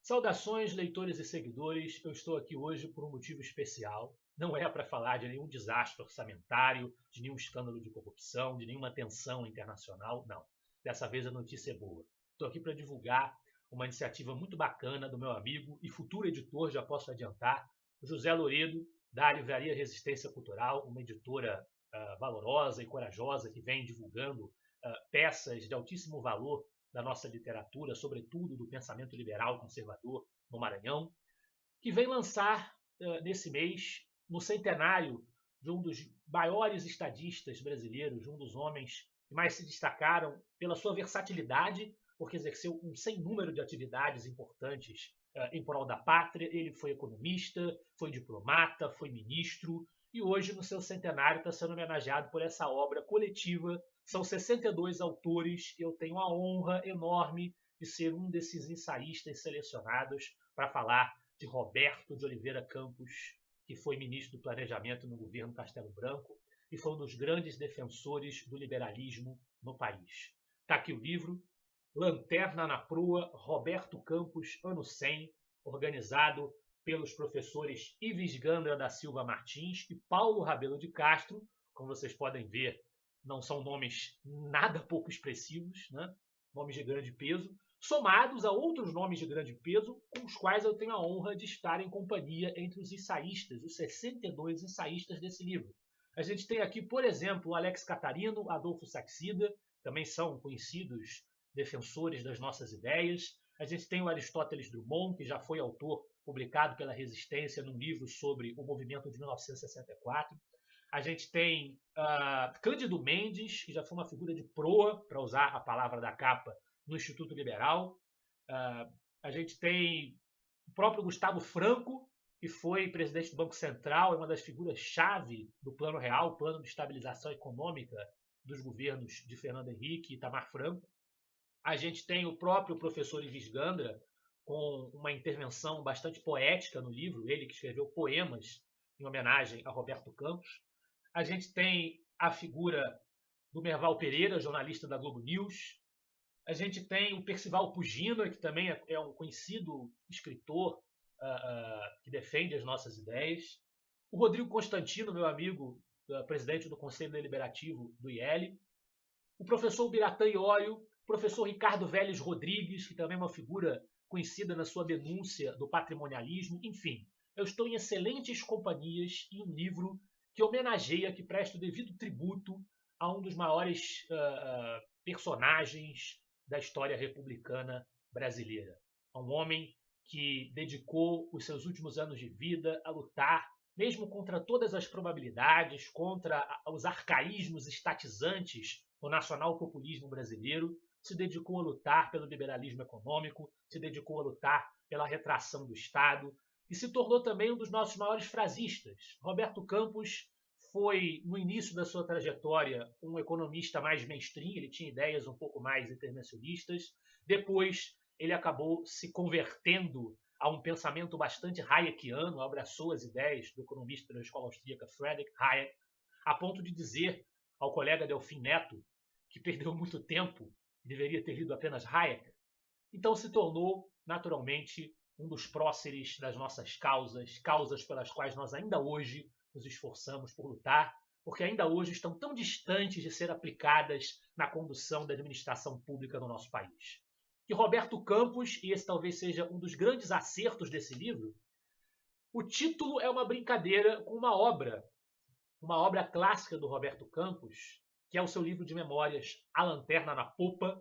Saudações, leitores e seguidores. Eu estou aqui hoje por um motivo especial. Não é para falar de nenhum desastre orçamentário, de nenhum escândalo de corrupção, de nenhuma tensão internacional. Não. Dessa vez a notícia é boa. Estou aqui para divulgar uma iniciativa muito bacana do meu amigo e futuro editor, já posso adiantar, José Loredo, da Livraria Resistência Cultural, uma editora valorosa e corajosa que vem divulgando peças de altíssimo valor da nossa literatura, sobretudo do pensamento liberal conservador no Maranhão, que vem lançar nesse mês, no centenário de um dos maiores estadistas brasileiros, de um dos homens que mais se destacaram pela sua versatilidade, porque exerceu um sem número de atividades importantes em prol da pátria. Ele foi economista, foi diplomata, foi ministro, e hoje, no seu centenário, está sendo homenageado por essa obra coletiva. São 62 autores e eu tenho a honra enorme de ser um desses ensaístas selecionados para falar de Roberto de Oliveira Campos, que foi ministro do Planejamento no governo Castelo Branco e foi um dos grandes defensores do liberalismo no país. Está aqui o livro, Lanterna na Proa, Roberto Campos, ano 100, organizado pelos professores Ives Gandra da Silva Martins e Paulo Rabelo de Castro. Como vocês podem ver, não são nomes nada pouco expressivos, né? Nomes de grande peso, somados a outros nomes de grande peso, com os quais eu tenho a honra de estar em companhia entre os ensaístas, os 62 ensaístas desse livro. A gente tem aqui, por exemplo, o Alex Catarino, Adolfo Saxida, também são conhecidos defensores das nossas ideias. A gente tem o Aristóteles Drummond, que já foi autor publicado pela Resistência num livro sobre o movimento de 1964. A gente tem Cândido Mendes, que já foi uma figura de proa, para usar a palavra da capa, no Instituto Liberal. A gente tem o próprio Gustavo Franco, que foi presidente do Banco Central, é uma das figuras-chave do Plano Real, o Plano de Estabilização Econômica dos governos de Fernando Henrique e Itamar Franco. A gente tem o próprio professor Ives Gandra, com uma intervenção bastante poética no livro, ele que escreveu poemas em homenagem a Roberto Campos. A gente tem a figura do Merval Pereira, jornalista da Globo News. A gente tem o Percival Pugina, que também é um conhecido escritor que defende as nossas ideias. O Rodrigo Constantino, meu amigo, presidente do Conselho Deliberativo do IEL. O professor Biratã Iório, o professor Ricardo Vélez Rodrigues, que também é uma figura conhecida na sua denúncia do patrimonialismo. Enfim, eu estou em excelentes companhias em um livro que homenageia, que presta o devido tributo a um dos maiores personagens da história republicana brasileira. A um homem que dedicou os seus últimos anos de vida a lutar, mesmo contra todas as probabilidades, contra os arcaísmos estatizantes do nacional-populismo brasileiro, se dedicou a lutar pelo liberalismo econômico, se dedicou a lutar pela retração do Estado e se tornou também um dos nossos maiores frasistas. Roberto Campos foi, no início da sua trajetória, um economista mais mainstream, ele tinha ideias um pouco mais intervencionistas. Depois, ele acabou se convertendo a um pensamento bastante hayekiano, abraçou as ideias do economista da escola austríaca Friedrich Hayek, a ponto de dizer ao colega Delfim Neto, que perdeu muito tempo e deveria ter lido apenas Hayek. Então se tornou, naturalmente, um dos próceres das nossas causas, causas pelas quais nós ainda hoje nos esforçamos por lutar, porque ainda hoje estão tão distantes de ser aplicadas na condução da administração pública no nosso país. Que Roberto Campos, e esse talvez seja um dos grandes acertos desse livro, o título é uma brincadeira com uma obra clássica do Roberto Campos, que é o seu livro de memórias A Lanterna na Popa,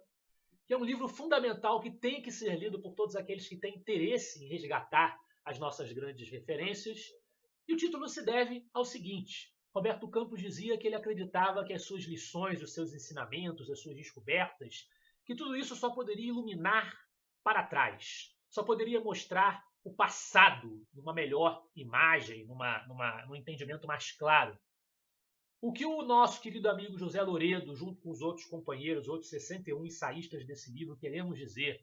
que é um livro fundamental que tem que ser lido por todos aqueles que têm interesse em resgatar as nossas grandes referências. E o título se deve ao seguinte: Roberto Campos dizia que ele acreditava que as suas lições, os seus ensinamentos, as suas descobertas, que tudo isso só poderia iluminar para trás, só poderia mostrar o passado numa melhor imagem, num entendimento mais claro. O que o nosso querido amigo José Loredo, junto com os outros companheiros, outros 61 ensaístas desse livro, queremos dizer,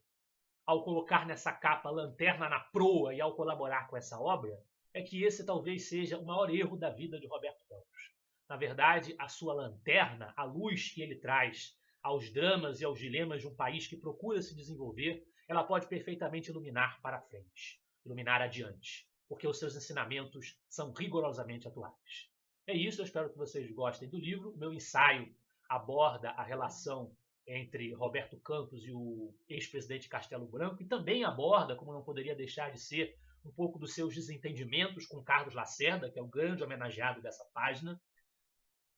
ao colocar nessa capa Lanterna na Proa e ao colaborar com essa obra, é que esse talvez seja o maior erro da vida de Roberto Campos. Na verdade, a sua lanterna, a luz que ele traz aos dramas e aos dilemas de um país que procura se desenvolver, ela pode perfeitamente iluminar para frente, iluminar adiante, porque os seus ensinamentos são rigorosamente atuais. É isso, eu espero que vocês gostem do livro. O meu ensaio aborda a relação entre Roberto Campos e o ex-presidente Castelo Branco e também aborda, como não poderia deixar de ser, um pouco dos seus desentendimentos com Carlos Lacerda, que é o grande homenageado dessa página,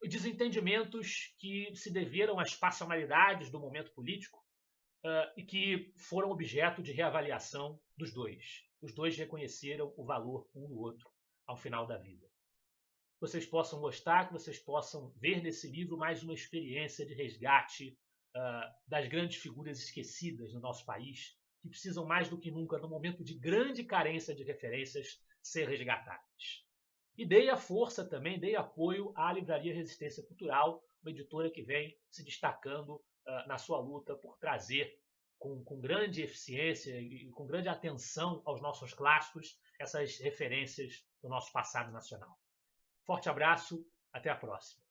desentendimentos que se deveram às passionalidades do momento político e que foram objeto de reavaliação dos dois. Os dois reconheceram o valor um do outro ao final da vida. Que vocês possam gostar, que vocês possam ver nesse livro mais uma experiência de resgate das grandes figuras esquecidas no nosso país, que precisam mais do que nunca, no momento de grande carência de referências, ser resgatadas. E dei a força também, dei apoio à Livraria Resistência Cultural, uma editora que vem se destacando na sua luta por trazer com grande eficiência e com grande atenção aos nossos clássicos essas referências do nosso passado nacional. Forte abraço, até a próxima.